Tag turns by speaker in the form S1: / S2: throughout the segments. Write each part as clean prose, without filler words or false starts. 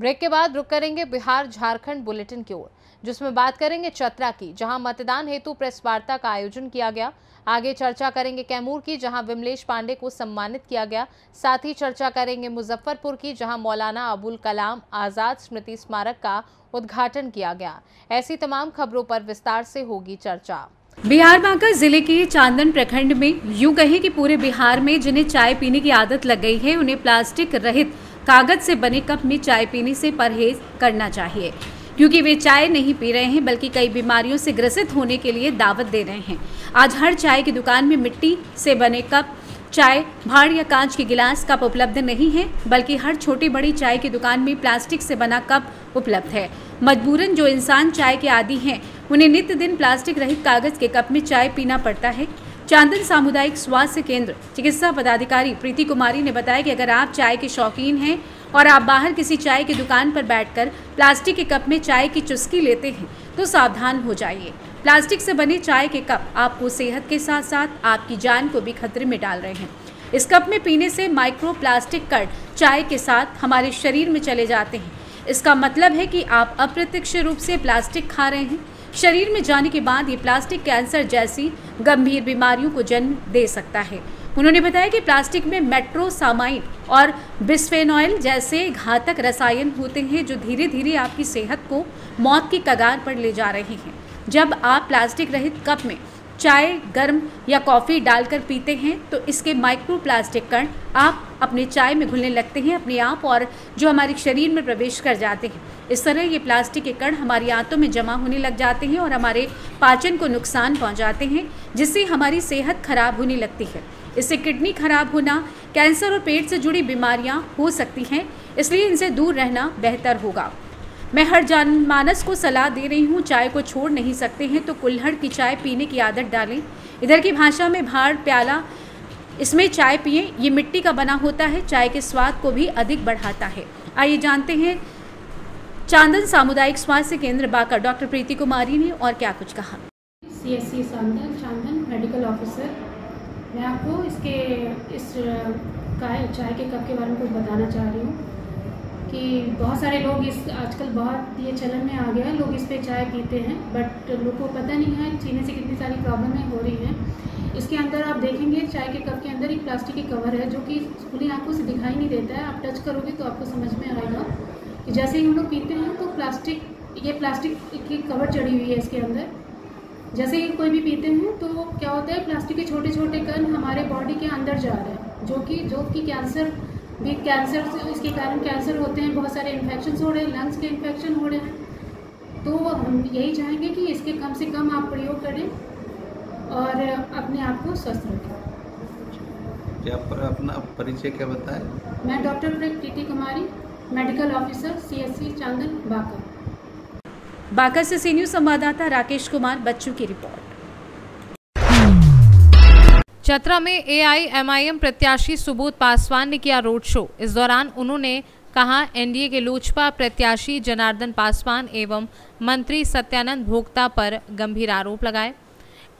S1: Break के बाद रुक करेंगे बिहार झारखंड बुलेटिन की ओर, जिसमें बात करेंगे चतरा की, जहां मतदान हेतु प्रेस वार्ता का आयोजन किया गया। आगे चर्चा करेंगे कैमूर की, जहां विमलेश पांडे को सम्मानित किया गया। साथ ही चर्चा करेंगे मुजफ्फरपुर की, जहां मौलाना अबुल कलाम आजाद स्मृति स्मारक का उद्घाटन किया गया। ऐसी तमाम खबरों पर विस्तार से होगी चर्चा।
S2: बिहार बांका जिले के चांदन प्रखंड में यूं कहें कि पूरे बिहार में जिन्हें चाय पीने की आदत लग गई है, उन्हें प्लास्टिक रहित कागज से बने कप में चाय पीने से परहेज करना चाहिए, क्योंकि वे चाय नहीं पी रहे हैं बल्कि कई बीमारियों से ग्रसित होने के लिए दावत दे रहे हैं। आज हर चाय की दुकान में मिट्टी से बने कप, चाय, भाड़ या कांच के गिलास कप उपलब्ध नहीं है, बल्कि हर छोटी बड़ी चाय की दुकान में प्लास्टिक से बना कप उपलब्ध है। मजबूरन जो इंसान चाय के आदी हैं, उन्हें नित्य दिन प्लास्टिक रहित कागज के कप में चाय पीना पड़ता है। चांदन सामुदायिक स्वास्थ्य केंद्र चिकित्सा पदाधिकारी प्रीति कुमारी ने बताया कि अगर आप चाय के शौकीन हैं और आप बाहर किसी चाय की दुकान पर बैठकर प्लास्टिक के कप में चाय की चुस्की लेते हैं तो सावधान हो जाइए। प्लास्टिक से बने चाय के कप आपको सेहत के साथ साथ आपकी जान को भी खतरे में डाल रहे हैं। इस कप में पीने से माइक्रो प्लास्टिक कण चाय के साथ हमारे शरीर में चले जाते हैं। इसका मतलब है कि आप अप्रत्यक्ष रूप से प्लास्टिक खा रहे हैं। शरीर में जाने के बाद ये प्लास्टिक कैंसर जैसी गंभीर बीमारियों को जन्म दे सकता है। उन्होंने बताया कि प्लास्टिक में मेट्रोसामाइन और बिस्फेनॉइल जैसे घातक रसायन होते हैं, जो धीरे धीरे आपकी सेहत को मौत की कगार पर ले जा रहे हैं। जब आप प्लास्टिक रहित कप में चाय, गर्म या कॉफ़ी डालकर पीते हैं तो इसके माइक्रो प्लास्टिक कण आप अपने चाय में घुलने लगते हैं अपने आप, और जो हमारे शरीर में प्रवेश कर जाते हैं। इस तरह ये प्लास्टिक के कण हमारी आंतों में जमा होने लग जाते हैं और हमारे पाचन को नुकसान पहुंचाते हैं, जिससे हमारी सेहत खराब होने लगती है। इससे किडनी खराब होना, कैंसर और पेट से जुड़ी बीमारियां हो सकती हैं, इसलिए इनसे दूर रहना बेहतर होगा। मैं हर जनमानस को सलाह दे रही हूँ, चाय को छोड़ नहीं सकते हैं तो कुल्हड़ की चाय पीने की आदत डालें। इधर की भाषा में भाड़ प्याला, इसमें चाय पिएं। ये मिट्टी का बना होता है, चाय के स्वाद को भी अधिक बढ़ाता है। आइए जानते हैं चांदन सामुदायिक स्वास्थ्य केंद्र बांका डॉक्टर प्रीति कुमारी ने और क्या कुछ कहा।
S3: CSC चांदन मेडिकल ऑफिसर, मैं आपको इस चाय के कप के बारे में कुछ बताना चाह रही हूँ कि बहुत सारे लोग आजकल बहुत ये चलन में आ गया है, लोग इस पे चाय पीते हैं, बट लोगों को पता नहीं है पीने से कितनी सारी प्रॉब्लमें हो रही हैं। इसके अंदर आप देखेंगे चाय के कप के अंदर एक प्लास्टिक की कवर है, जो कि खुली आंखों से दिखाई नहीं देता है। आप टच करोगे तो आपको समझ में आएगा कि जैसे ही हम लोग पीते हैं तो प्लास्टिक की कवर चढ़ी हुई है इसके अंदर। जैसे ही कोई भी पीते हैं तो क्या होता है, प्लास्टिक के छोटे छोटे कण हमारे बॉडी के अंदर जा रहे हैं, जो कि कैंसर इसके कारण कैंसर होते हैं, बहुत सारे इन्फेक्शन हो रहे हैं, लंग्स के इन्फेक्शन हो रहे हैं। तो हम यही चाहेंगे कि इसके कम से कम आप प्रयोग करें और अपने आप को स्वस्थ रखें।
S4: क्या अपना परिचय क्या बताएं?
S3: मैं डॉक्टर प्रीति कुमारी, मेडिकल ऑफिसर, CSC चांदन बांका।
S2: बांका से सी न्यूज़ संवाददाता राकेश कुमार बच्चू की रिपोर्ट।
S1: चतरा में AIMIM प्रत्याशी सुबोध पासवान ने किया रोड शो। इस दौरान उन्होंने कहा, NDA के लोजपा प्रत्याशी जनार्दन पासवान एवं मंत्री सत्यानंद भोक्ता पर गंभीर आरोप लगाए।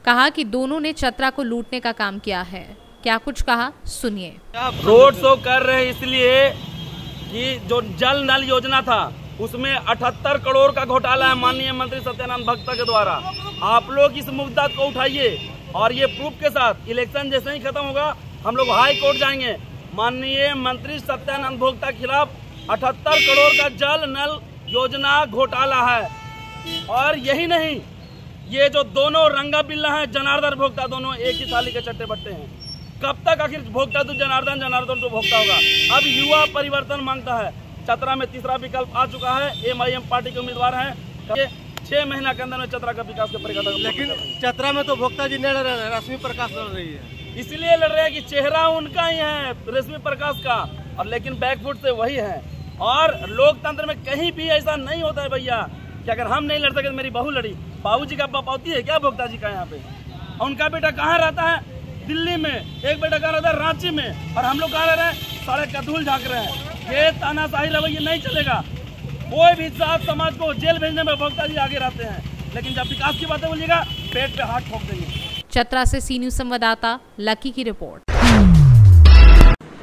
S1: कहा कि दोनों ने चतरा को लूटने का काम किया है। क्या कुछ कहा, सुनिए।
S5: रोड शो कर रहे हैं इसलिए कि जो जल नल योजना था उसमें 78 करोड़ का घोटाला है माननीय मंत्री सत्यानंद भोक्ता के द्वारा। आप लोग इस मुद्दा को उठाइए और ये प्रूफ के साथ इलेक्शन जैसे ही खत्म होगा हम लोग हाई कोर्ट जाएंगे। माननीय मंत्री सत्यानंद भोक्ता के खिलाफ 78 करोड़ का जल नल योजना घोटाला है। और यही नहीं, ये जो दोनों रंगा बिल्ला हैं, जनार्दन भोक्ता, दोनों एक ही थाली के चट्टे बट्टे हैं। कब तक आखिर भोक्ता तो जनार्दन, जनार्दन तो भोक्ता होगा। अब युवा परिवर्तन मांगता है। चतरा में तीसरा विकल्प आ चुका है, MIM पार्टी के उम्मीदवार हैं। 6 महीना के अंदर में चतरा का विकास का परिकथा।
S6: लेकिन चतरा में तो भोक्ता जी नहीं लड़ रहे हैं, रश्मि प्रकाश लड़ रही है।
S5: इसलिए लड़ रहे हैं कि चेहरा उनका ही है, रश्मि प्रकाश का, और लेकिन बैकफुट से वही है। और लोकतंत्र में कहीं भी ऐसा नहीं होता है भैया कि अगर हम नहीं लड़ सके तो मेरी बहू लड़ी। बाबूजी का पापौती है क्या भोक्ता जी का यहाँ पे? उनका बेटा कहाँ रहता है? दिल्ली में। एक बेटा कहाँ रहता है? रांची में। और हम लोग कहाँ रह रहे हैं? सड़क का धूल झाँक रहे हैं। ये तानाशाही रवैया नहीं चलेगा। कोई भी जात समाज को जेल भेजने में भोक्ता जी आगे रहते हैं, लेकिन जब विकास की बातें बोलिएगा पेट पे हाथ ठोक देंगे।
S1: चतरा से सी न्यूज़ संवाददाता लकी की रिपोर्ट।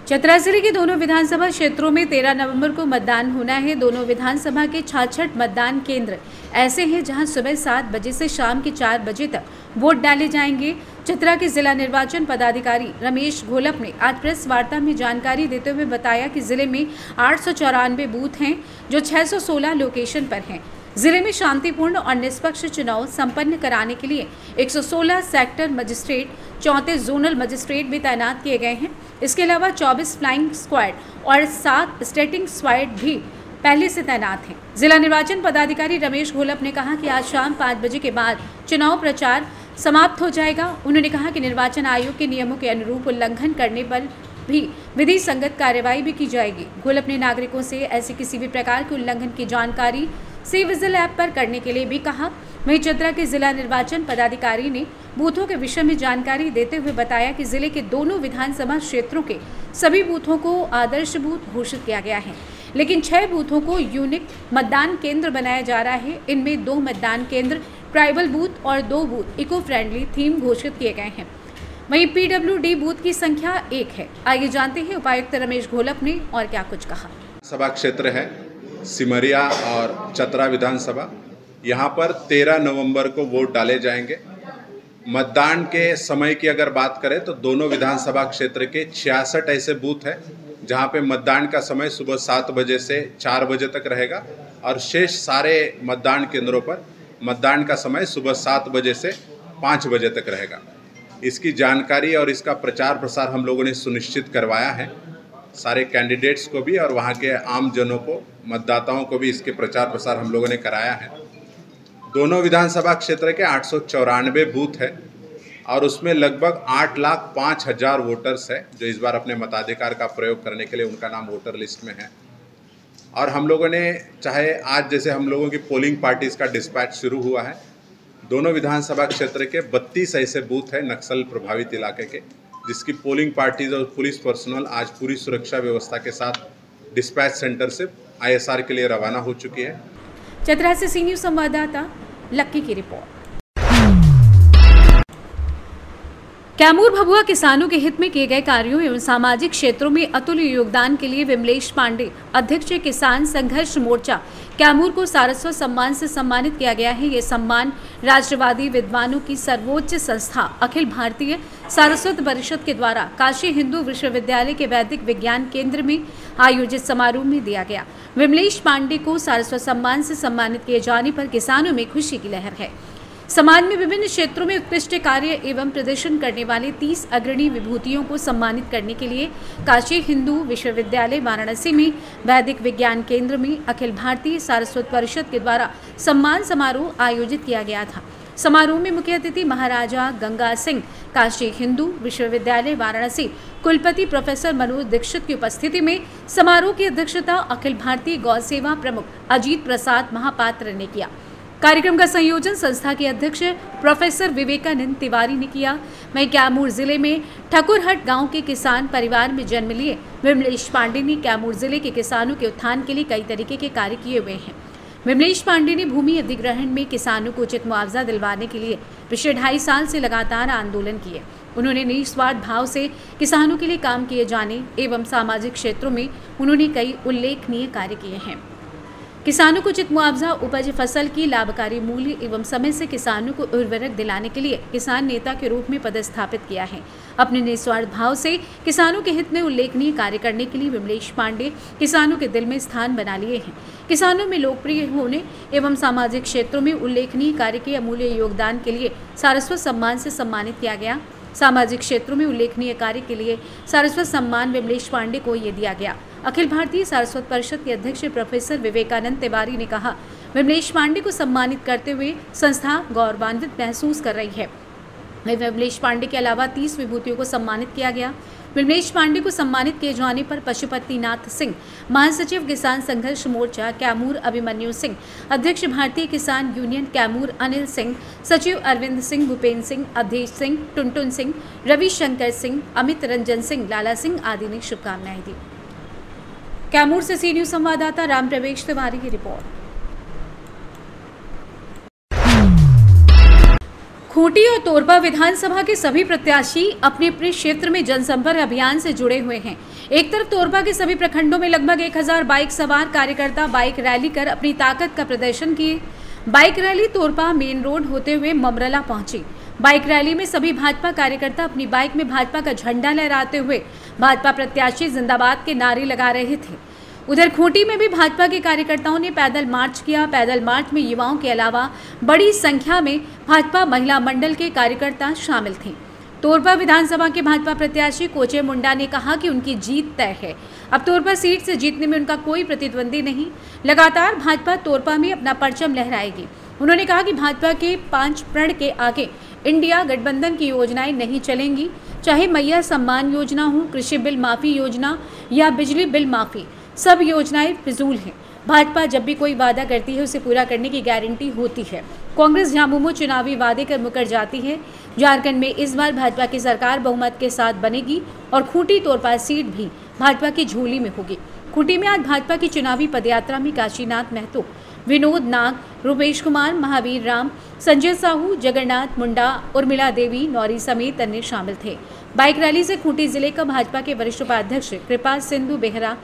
S2: चतरा जिले के दोनों विधानसभा क्षेत्रों में 13 नवंबर को मतदान होना है। दोनों विधानसभा के 66 मतदान केंद्र ऐसे हैं जहां सुबह 7 बजे से शाम के 4 बजे तक वोट डाले जाएंगे। चतरा के जिला निर्वाचन पदाधिकारी रमेश घोलप ने आज प्रेस वार्ता में जानकारी देते हुए बताया कि जिले में 894 बूथ हैं जो 616 लोकेशन पर हैं। जिले में शांतिपूर्ण और निष्पक्ष चुनाव संपन्न कराने के लिए 116 सेक्टर मजिस्ट्रेट, 34 जोनल मजिस्ट्रेट भी तैनात किए गए हैं। इसके अलावा 24 फ्लाइंग स्क्वाड और 7 स्टेटिंग स्क्वाड भी पहले से तैनात हैं। जिला निर्वाचन पदाधिकारी रमेश घोलप ने कहा कि आज शाम 5 बजे के बाद चुनाव प्रचार समाप्त हो जाएगा। उन्होंने कहा कि निर्वाचन आयोग के नियमों के अनुरूप उल्लंघन करने पर भी विधि संगत कार्रवाई भी की जाएगी। घोलप ने नागरिकों से ऐसे किसी भी प्रकार के उल्लंघन की जानकारी सी विजिल ऐप पर करने के लिए भी कहा। वहीं चतरा के जिला निर्वाचन पदाधिकारी ने बूथों के विषय में जानकारी देते हुए बताया कि जिले के दोनों विधानसभा क्षेत्रों के सभी बूथों को आदर्श बूथ घोषित किया गया है, लेकिन 6 बूथों को यूनिक मतदान केंद्र बनाया जा रहा है। इनमें 2 मतदान केंद्र ट्राइबल बूथ और 2 बूथ इको फ्रेंडली थीम घोषित किए गए हैं। वहीं PWD बूथ की संख्या 1 है। आइए जानते हैं उपायुक्त रमेश घोलप ने और क्या कुछ कहा।
S7: सभा क्षेत्र है सिमरिया और चतरा विधानसभा। यहाँ पर 13 नवंबर को वोट डाले जाएंगे। मतदान के समय की अगर बात करें तो दोनों विधानसभा क्षेत्र के 66 ऐसे बूथ हैं जहाँ पे मतदान का समय सुबह 7 बजे से 4 बजे तक रहेगा और शेष सारे मतदान केंद्रों पर मतदान का समय सुबह 7 बजे से 5 बजे तक रहेगा। इसकी जानकारी और इसका प्रचार प्रसार हम लोगों ने सुनिश्चित करवाया है। सारे कैंडिडेट्स को भी और वहाँ के आम जनों को, मतदाताओं को भी इसके प्रचार प्रसार हम लोगों ने कराया है। दोनों विधानसभा क्षेत्र के 894 बूथ है और उसमें लगभग 8,05,000 वोटर्स है जो इस बार अपने मताधिकार का प्रयोग करने के लिए उनका नाम वोटर लिस्ट में है। और हम लोगों ने चाहे आज जैसे हम लोगों की पोलिंग पार्टीज़ का डिस्पैच शुरू हुआ है, दोनों विधानसभा क्षेत्र के 32 ऐसे बूथ है नक्सल प्रभावित इलाके के, जिसकी पोलिंग पार्टीज और पुलिस पर्सनल आज पूरी सुरक्षा व्यवस्था के साथ डिस्पैच सेंटर से ISR के लिए रवाना हो चुकी है।
S2: चतरा से सी न्यूज़ संवाददाता लक्की की रिपोर्ट। कैमूर भभुआ किसानों के हित में किए गए कार्यों एवं सामाजिक क्षेत्रों में अतुल्य योगदान के लिए विमलेश पांडे, अध्यक्ष किसान संघर्ष मोर्चा कैमूर को सारस्वत सम्मान से सम्मानित किया गया है। ये सम्मान राष्ट्रवादी विद्वानों की सर्वोच्च संस्था अखिल भारतीय सारस्वत परिषद के द्वारा काशी हिंदू विश्वविद्यालय के वैदिक विज्ञान केंद्र में आयोजित समारोह में दिया गया। विमलेश पांडे को सारस्वत सम्मान से सम्मानित किए जाने पर किसानों में खुशी की लहर है। समाज में विभिन्न क्षेत्रों में उत्कृष्ट कार्य एवं प्रदर्शन करने वाले 30 अग्रणी विभूतियों को सम्मानित करने के लिए काशी हिंदू विश्वविद्यालय वाराणसी में वैदिक विज्ञान केंद्र में अखिल भारतीय सारस्वत परिषद के द्वारा सम्मान समारोह आयोजित किया गया था। समारोह में मुख्य अतिथि महाराजा गंगा सिंह, काशी हिंदू विश्वविद्यालय वाराणसी कुलपति प्रोफेसर मनोज दीक्षित की उपस्थिति में समारोह की अध्यक्षता अखिल भारतीय गौ सेवा प्रमुख अजीत प्रसाद महापात्र ने किया। कार्यक्रम का संयोजन संस्था के अध्यक्ष प्रोफेसर विवेकानंद तिवारी ने किया। वहीं कैमूर जिले में ठकुरहट गांव के किसान परिवार में जन्म लिए विमलेश पांडे ने कैमूर जिले के किसानों के उत्थान के लिए कई तरीके के कार्य किए हुए हैं। विमलेश पांडे ने भूमि अधिग्रहण में किसानों को उचित मुआवजा दिलवाने के लिए पिछले 2.5 साल से लगातार आंदोलन किए। उन्होंने निस्वार्थ भाव से किसानों के लिए काम किए जाने एवं सामाजिक क्षेत्रों में उन्होंने कई उल्लेखनीय कार्य किए हैं। किसानों को उचित मुआवजा, उपज फसल की लाभकारी मूल्य एवं समय से किसानों को उर्वरक दिलाने के लिए किसान नेता के रूप में पदस्थापित किया है। अपने निस्वार्थ भाव से किसानों के हित में उल्लेखनीय कार्य करने के लिए विमलेश पांडे किसानों के दिल में स्थान बना लिए हैं। किसानों में लोकप्रिय होने एवं सामाजिक क्षेत्रों में उल्लेखनीय कार्य के अमूल्य योगदान के लिए सारस्वत सम्मान से सम्मानित किया गया। सामाजिक क्षेत्रों में उल्लेखनीय कार्य के लिए सारस्वत सम्मान विमलेश पांडे को ये दिया गया। अखिल भारतीय सारस्वत परिषद के अध्यक्ष प्रोफेसर विवेकानंद तिवारी ने कहा, विमलेश पांडे को सम्मानित करते हुए संस्था गौरवान्वित महसूस कर रही है। विमलेश पांडे के अलावा 30 विभूतियों को सम्मानित किया गया। विमलेश पांडे को सम्मानित किए जाने पर पशुपतिनाथ सिंह, महासचिव किसान संघर्ष मोर्चा कैमूर अभिमन्यु सिंह, अध्यक्ष भारतीय किसान यूनियन कैमूर अनिल सिंह, सचिव अरविंद सिंह, भूपेन्द्र सिंह, अवधेश सिंह, टुनटुन सिंह, रविशंकर सिंह, अमित रंजन सिंह, लाला सिंह आदि ने शुभकामनाएं दी। कैमूर से सी न्यूज़ संवाददाता राम प्रवेश तिवारी की रिपोर्ट। खूंटी और तोरबा विधानसभा के सभी प्रत्याशी अपने अपने क्षेत्र में जनसंपर्क अभियान से जुड़े हुए हैं। एक तरफ तोरपा के सभी प्रखंडों में लगभग 1000 बाइक सवार कार्यकर्ता बाइक रैली कर अपनी ताकत का प्रदर्शन किए। Bike rally Torpa main road होते हुए ममरला पहुंची। बाइक रैली में सभी भाजपा कार्यकर्ता अपनी बाइक में भाजपा का झंडा लहराते हुए भाजपा प्रत्याशी जिंदाबाद के नारे लगा रहे थे। उधर खूंटी में भी भाजपा के कार्यकर्ताओं ने पैदल मार्च किया। पैदल मार्च में युवाओं के अलावा बड़ी संख्या में भाजपा महिला मंडल के कार्यकर्ता शामिल थे। तोरपा विधानसभा के भाजपा प्रत्याशी कोचे मुंडा ने कहा कि उनकी जीत तय है। अब तोरपा सीट से जीतने में उनका कोई प्रतिद्वंदी नहीं। लगातार भाजपा तोरपा में अपना परचम लहराएगी। उन्होंने कहा कि भाजपा के 5 प्रण के आगे इंडिया गठबंधन की योजनाएं नहीं चलेंगी, चाहे मैया सम्मान योजना हो, कृषि बिल माफी योजना या बिजली बिल माफी, सब योजनाएं फिजूल हैं। भाजपा जब भी कोई वादा करती है उसे पूरा करने की गारंटी होती है। कांग्रेस झामुमो चुनावी वादे कर मुकर जाती है। झारखंड में इस बार भाजपा की सरकार बहुमत के साथ बनेगी और खूंटी तोरपा सीट भी भाजपा की झोली में होगी। खूंटी में आज भाजपा की चुनावी पदयात्रा में काशीनाथ महतो, विनोद नाग, रूपेश कुमार, महावीर राम, संजय साहू, जगन्नाथ मुंडा, उर्मिला देवी, नौरी समेत अन्य शामिल थे। बाइक रैली से खूंटी जिले का भाजपा के वरिष्ठ उपाध्यक्ष कृपा सिंधु बेहरा,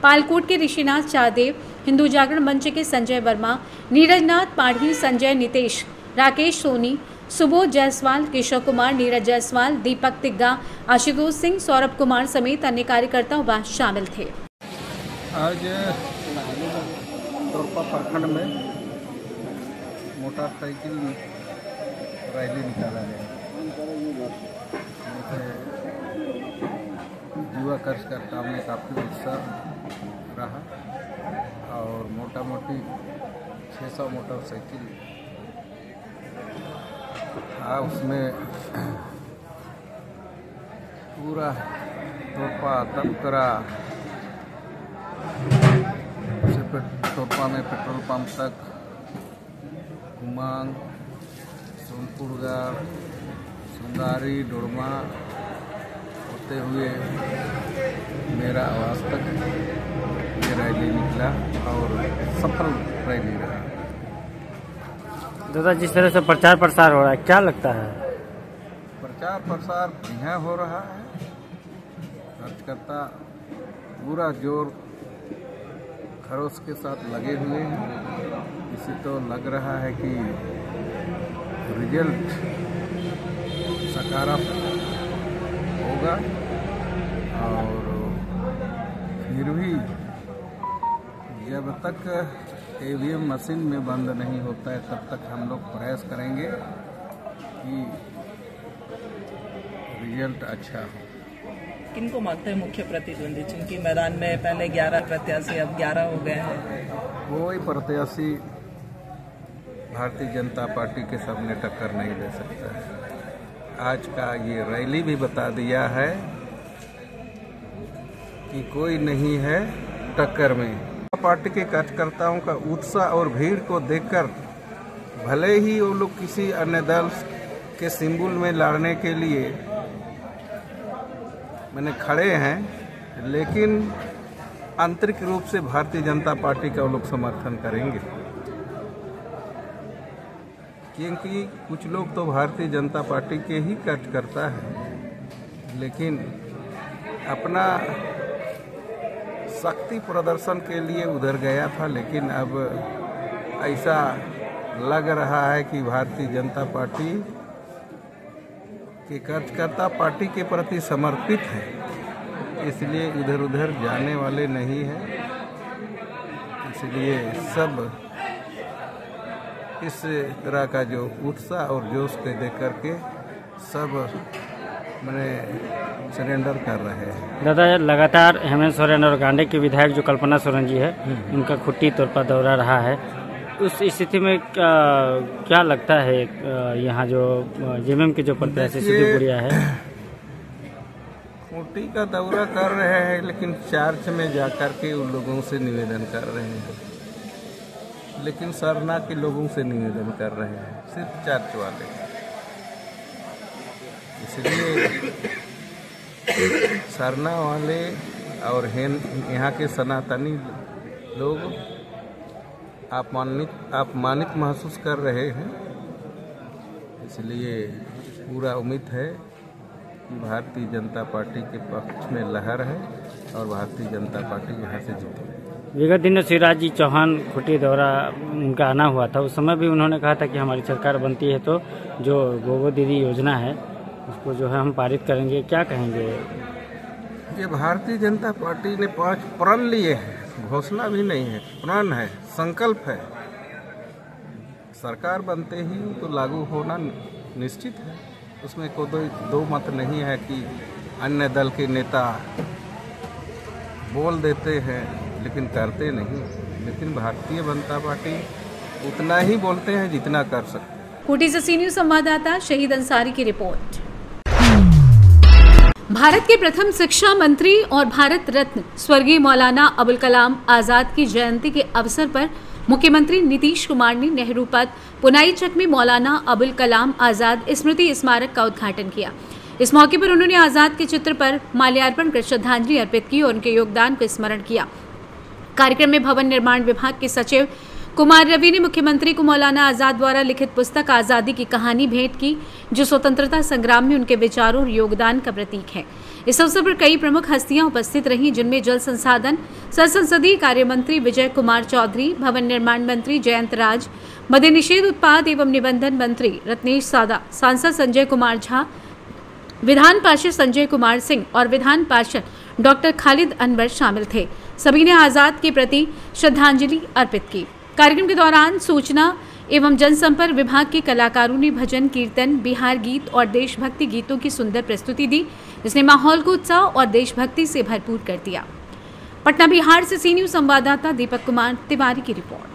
S2: पालकोट के ऋषिनाथ चाहदेव, हिंदू जागरण मंच के संजय वर्मा, नीरजनाथ पाढ़ी, संजय नितेश, राकेश सोनी, सुबोध जायसवाल, केशव कुमार, नीरज जायसवाल, दीपक तिग्गा, आशुतोष सिंह, सौरभ कुमार समेत अन्य कार्यकर्ता वहां शामिल थे।
S4: आज तोरपा प्रखंड में मोटरसाइकिल रैली निकाला गया। युवा कार्यकर्ताओं में काफ़ी उत्साह रहा और मोटा मोटी 600 मोटरसाइकिल था। उसमें पूरा तोरपा तबकरा से तोरपा में पेट्रोल पंप तक, कुमांग, सोनपुरगढ़, सुंदारी, डोड़मा होते हुए मेरा आवास तक ये रैली निकला और सफल रैली रहा।
S8: दादा, जिस तरह से प्रचार प्रसार हो रहा है, क्या लगता है?
S4: प्रचार प्रसार बढ़िया हो रहा है। कार्यकर्ता पूरा जोर खरोश के साथ लगे हुए हैं। इसी तो लग रहा है कि रिजल्ट सकारात्मक होगा और फिर भी जब तक ईवीएम मशीन में बंद नहीं होता है तब तक हम लोग प्रयास करेंगे कि रिजल्ट अच्छा हो।
S9: किनको मानते हैं मुख्य प्रतिद्वंदी? चूंकि मैदान में पहले 11 प्रत्याशी अब 11 हो गए हैं।
S4: कोई प्रत्याशी भारतीय जनता पार्टी के सामने टक्कर नहीं दे सकता है। आज का ये रैली भी बता दिया है कि कोई नहीं है टक्कर में। पार्टी के कार्यकर्ताओं का उत्साह और भीड़ को देखकर भले ही वो लोग किसी अन्य दल के सिंबल में लड़ने के लिए मैंने खड़े हैं, लेकिन आंतरिक रूप से भारतीय जनता पार्टी का वो लोग समर्थन करेंगे, क्योंकि कुछ लोग तो भारतीय जनता पार्टी के ही कार्यकर्ता हैं, लेकिन अपना शक्ति प्रदर्शन के लिए उधर गया था। लेकिन अब ऐसा लग रहा है कि भारतीय जनता पार्टी के कार्यकर्ता पार्टी के प्रति समर्पित हैं, इसलिए इधर उधर जाने वाले नहीं हैं। इसलिए सब इस तरह का जो उत्साह और जोश के देख करके सब मैंने सरेंडर कर रहे हैं।
S8: दादा, लगातार हेमंत सोरेन और गांधी के विधायक जो कल्पना सोरेन जी है, उनका खूंटी तोरपा दौरा रहा है। उस स्थिति में क्या लगता है यहाँ जो जेएमएम के जो प्रत्याशी सिद्धू बुढ़िया है,
S4: खूंटी का दौरा कर रहे हैं, लेकिन चर्च में जाकर के उन लोगों से निवेदन कर रहे हैं, लेकिन सरना के लोगों से निवेदन कर रहे हैं, सिर्फ चर्च वाले। इसलिए सरना वाले और यहाँ के सनातनी लोग अपमानित महसूस कर रहे हैं। इसलिए पूरा उम्मीद है कि भारतीय जनता पार्टी के पक्ष में लहर है और भारतीय जनता पार्टी यहाँ से जीतेगी।
S8: विगत दिनों शिवराज जी चौहान खुटी दौरा उनका आना हुआ था, उस समय भी उन्होंने कहा था कि हमारी सरकार बनती है तो जो गोगो दीदी योजना है उसको जो है हम पारित करेंगे। क्या कहेंगे?
S4: ये भारतीय जनता पार्टी ने 5 प्रण लिए हैं, घोषणा भी नहीं है, प्रण है, संकल्प है। सरकार बनते ही तो लागू होना निश्चित है, उसमें कोई दो मत नहीं है कि अन्य दल के नेता बोल देते हैं लेकिन करते नहीं। लेकिन भारतीय जनता पार्टी उतना ही बोलते हैं जितना कर सकते।
S2: खूंटी से सी न्यूज़ संवाददाता शहीद अंसारी की रिपोर्ट। भारत के प्रथम शिक्षा मंत्री और भारत रत्न स्वर्गीय मौलाना अबुल कलाम आजाद की जयंती के अवसर पर मुख्यमंत्री नीतीश कुमार ने नेहरू पथ पुनाईचक में मौलाना अबुल कलाम आजाद स्मृति स्मारक का उद्घाटन किया। इस मौके पर उन्होंने आजाद के चित्र पर माल्यार्पण कर श्रद्धांजलि अर्पित की और उनके योगदान को स्मरण किया। कार्यक्रम में भवन निर्माण विभाग के सचिव कुमार रवि ने मुख्यमंत्री को मौलाना आजाद द्वारा लिखित पुस्तक आजादी की कहानी भेंट की, जो स्वतंत्रता संग्राम में उनके विचारों और योगदान का प्रतीक है। इस अवसर पर कई प्रमुख हस्तियां उपस्थित रहीं, जिनमें जल संसाधन संसदीय कार्य मंत्री विजय कुमार चौधरी, भवन निर्माण मंत्री जयंत राज, मद्य निषेध उत्पाद एवं निबंधन मंत्री रत्नेश सादा, सांसद संजय कुमार झा, विधान पार्षद संजय कुमार सिंह और विधान पार्षद डॉक्टर खालिद अनवर शामिल थे। सभी ने आजाद के प्रति श्रद्धांजलि अर्पित की। कार्यक्रम के दौरान सूचना एवं जनसंपर्क विभाग के कलाकारों ने भजन, कीर्तन, बिहार गीत और देशभक्ति गीतों की सुंदर प्रस्तुति दी, जिसने माहौल को उत्साह और देशभक्ति से भरपूर कर दिया। पटना बिहार से सी न्यूज़ संवाददाता दीपक कुमार तिवारी की रिपोर्ट।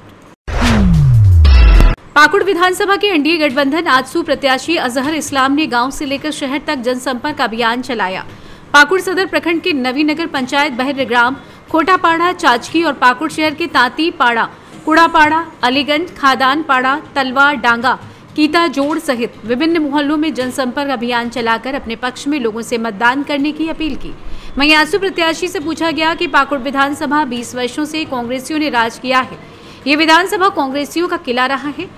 S2: पाकुड़ विधानसभा के एनडीए गठबंधन आजसू प्रत्याशी अजहर इस्लाम ने गांव से लेकर शहर तक जनसंपर्क अभियान चलाया। पाकुड़ सदर प्रखंड के नवीनगर पंचायत बहर ग्राम, खोटापाड़ा, चाचकी और पाकुड़ शहर के तांती पाड़ा, कुड़ापाड़ा, अलीगंज, खादान पाड़ा, तलवा, डांगा, कीता जोड़ सहित विभिन्न मोहल्लों में जनसंपर्क अभियान चलाकर अपने पक्ष में लोगों से मतदान करने की अपील की। वहीं आजसू प्रत्याशी से पूछा गया कि पाकुड़ विधानसभा 20 वर्षों से कांग्रेसियों ने राज किया है, ये विधानसभा कांग्रेसियों का किला रहा है,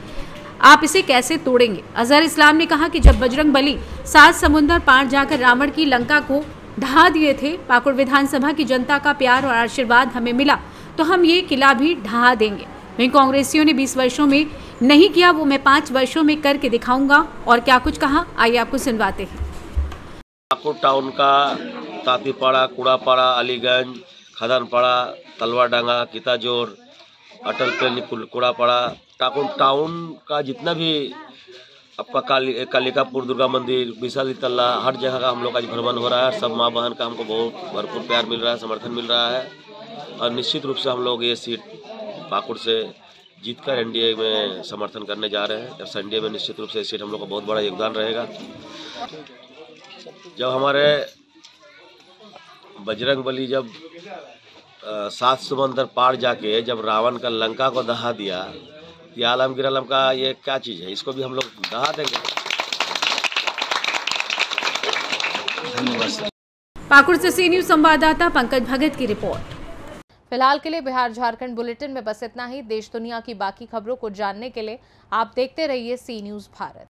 S2: आप इसे कैसे तोड़ेंगे? अजहर इस्लाम ने कहा कि जब बजरंग बली 7 समुंदर पार जाकर रावण की लंका को ढहा दिए थे, पाकुड़ विधानसभा की जनता का प्यार और आशीर्वाद हमें मिला तो हम ये किला भी ढहा देंगे। वहीं कांग्रेसियों ने 20 वर्षों में नहीं किया, वो मैं 5 वर्षों में करके दिखाऊंगा। और क्या कुछ कहा, आइए आपको सुनवाते हैं।
S10: पाकुड़ टाउन का तातीपाड़ा, कुड़ापाड़ा, अलीगंज, खदानपाड़ा, तलवाडांगा, कीताजोड़, अटल कॉलोनी, कुड़ापाड़ा, पाकुड़ टाउन का जितना भी आपका कालिकापुर दुर्गा मंदिर, विशाली तल्ला, हर जगह का हम लोग आज भ्रमण हो रहा है। सब माँ बहन का हमको बहुत भरपूर प्यार मिल रहा है, समर्थन मिल रहा है और निश्चित रूप से हम लोग ये सीट पाकुड़ से जीतकर एनडीए में समर्थन करने जा रहे हैं। और एनडीए में निश्चित रूप से सीट हम लोग का बहुत बड़ा योगदान रहेगा। जब हमारे बजरंग बली जब 7 समंदर पार जाके जब रावण का लंका को दहा दिया, ये आलमगीर आलम का ये क्या चीज़ है, इसको भी हम लोग दहा देंगे। धन्यवाद।
S2: पाकुड़ से सी न्यूज़ संवाददाता पंकज भगत की रिपोर्ट।
S1: फिलहाल के लिए बिहार झारखंड बुलेटिन में बस इतना ही। देश दुनिया की बाकी खबरों को जानने के लिए आप देखते रहिए सी न्यूज़ भारत।